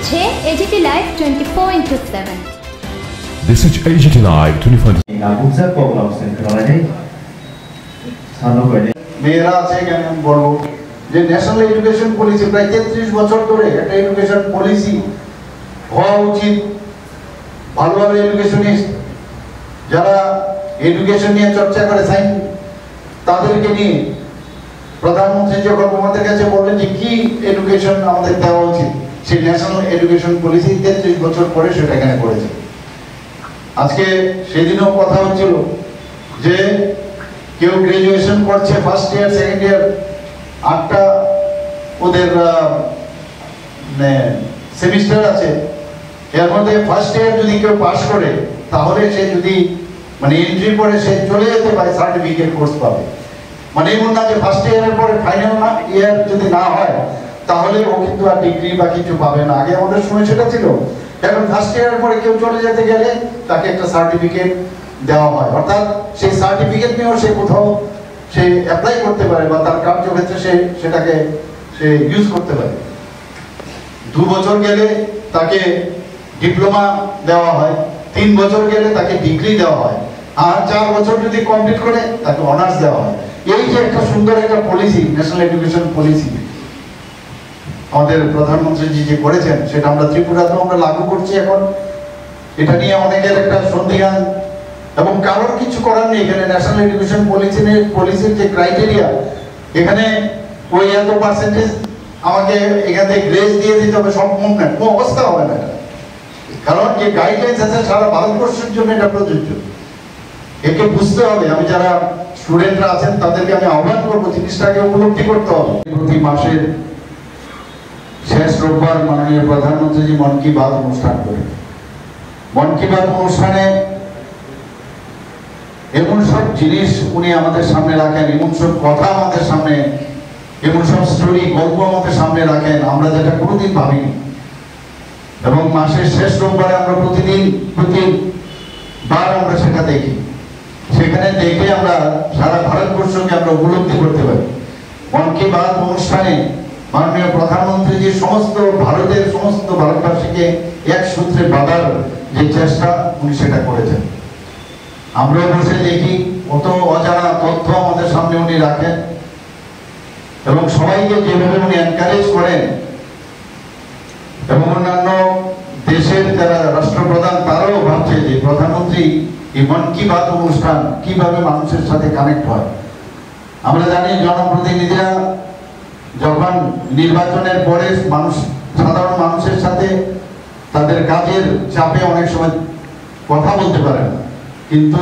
দেখছে AGT live 24/7। This is AGT Live 24/7 মেয়েরা আছে কেন বলবো যে ন্যাশনাল এডুকেশন পলিসি প্রায় 33 বছর ধরে একটা এডুকেশন পলিসি হওয়া উচিত। ভালো ভালো এডুকেশনিস্ট যারা এডুকেশন নিয়ে চর্চা করে সাইন তাদেরকে নিয়ে প্রধানমন্ত্রী যখন আমাদের কাছে বললেন যে কি এডুকেশন আমাদের দেওয়া উচিত, সেই ন্যাশনাল এডুকেশন পলিসি 33 বছর পরে সেটা এখানে করেছে। আজকে সেদিনও কথা হচ্ছিল যে কেউ গ্রাজুয়েশন করছে ফার্স্ট ইয়ার সেকেন্ড ইয়ার 8টা ওদের সেমিস্টার আছে, এর মধ্যে ফার্স্ট ইয়ার যদি কেউ পাস করে তাহলে সে যদি মানে এন্ট্রি পরে সে চলে যেতে পারে, সার্টিফিকেট কোর্স পাবে। মানে এমন না যে ফার্স্ট ইয়ারের পরে ফাইনাল না ইয়ার যদি না হয় তাহলে ও কিন্তু আর ডিগ্রি বা কিছু পাবে না। আগে আমাদের সময় সেটা ছিল। এখন ফার্স্ট ইয়ারের পরে কেউ চলে যেতে গেলে তাকে একটা সার্টিফিকেট দেওয়া হয়, অর্থাৎ সেই সার্টিফিকেট নিয়েও সে কোথাও সে অ্যাপ্লাই করতে পারে বা তার কার্যক্ষেত্রে সে সেটাকে সে ইউজ করতে পারে। 2 বছর গেলে তাকে ডিপ্লোমা দেওয়া হয়, 3 বছর গেলে তাকে ডিগ্রি দেওয়া হয়, আর 4 বছর যদি কমপ্লিট করে তাকে অনার্স দেওয়া হয়। এই যে একটা সুন্দর একটা পলিসি, ন্যাশনাল এডুকেশন পলিসি আমাদের প্রধানমন্ত্রী যে করেছেন, সেটা আমরা ত্রিপুরাতেও আমরা লাগু করছি এখন। এটা নিয়ে অনেকের একটা সন্দিহান এবং কারোর কিছু করার নেই। এখানে ন্যাশনাল এডুকেশন পলিসির যে ক্রাইটেরিয়া, এখানে ওই এত পার্সেন্টেজ আমাকে এখান থেকে গ্রেস দিয়ে দিতে হবে সম্পূর্ণ না, কোনো অবস্থা হবে না। কারণ যে গাইডলাইন্স আছে সারা ভারতবর্ষের জন্য এটা প্রযোজ্য, একে বুঝতে হবে। আমি যারা স্টুডেন্টরা আছেন তাদেরকে আমি আহ্বান করবো জিনিসটাকে উপলব্ধি করতে হবে। প্রতি মাসের শেষ রোববার মাননীয় প্রধানমন্ত্রী মন কি বাত অনুষ্ঠান করেন। মন কি বাত অনুষ্ঠানে এমন সব জিনিস উনি আমাদের সামনে রাখেন, এমন সব কথা আমাদের সামনে, এমন সব স্টোরি গল্প আমাদের সামনে রাখেন আমরা যেটা কোনোদিন ভাবিনি। এবং মাসের শেষ রোববারে আমরা প্রতিবার আমরা সেটা দেখি, সেখানে দেখে আমরা সারা ভারতবর্ষকে আমরা উপলব্ধি করতে পারি। মন কি বাত অনুষ্ঠানে মাননীয় প্রধানমন্ত্রী যে সমস্ত ভারতের সমস্ত ভারতবাসীকে এক সূত্রে বাঁধার যে চেষ্টা উনি সেটা করেছেন। আমরা বসে দেখি কত অজানা তথ্য আমাদের সামনে উনি রাখেন এবং সবাইকে যেভাবে উনি এনকারেজ করেন এবং অন্যান্য দেশের যারা রাষ্ট্রপ্রধান তারাও ভাবছে যে প্রধানমন্ত্রী এই মন কি বাত অনুষ্ঠান কিভাবে মানুষের সাথে কানেক্ট হয়। আমরা জানি জনপ্রতিনিধিরা যখন নির্বাচনের পরে সাধারণ মানুষের সাথে তাদের কাজের চাপে অনেক সময় কথা বলতে পারে না, কিন্তু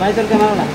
भाई तो कैमरा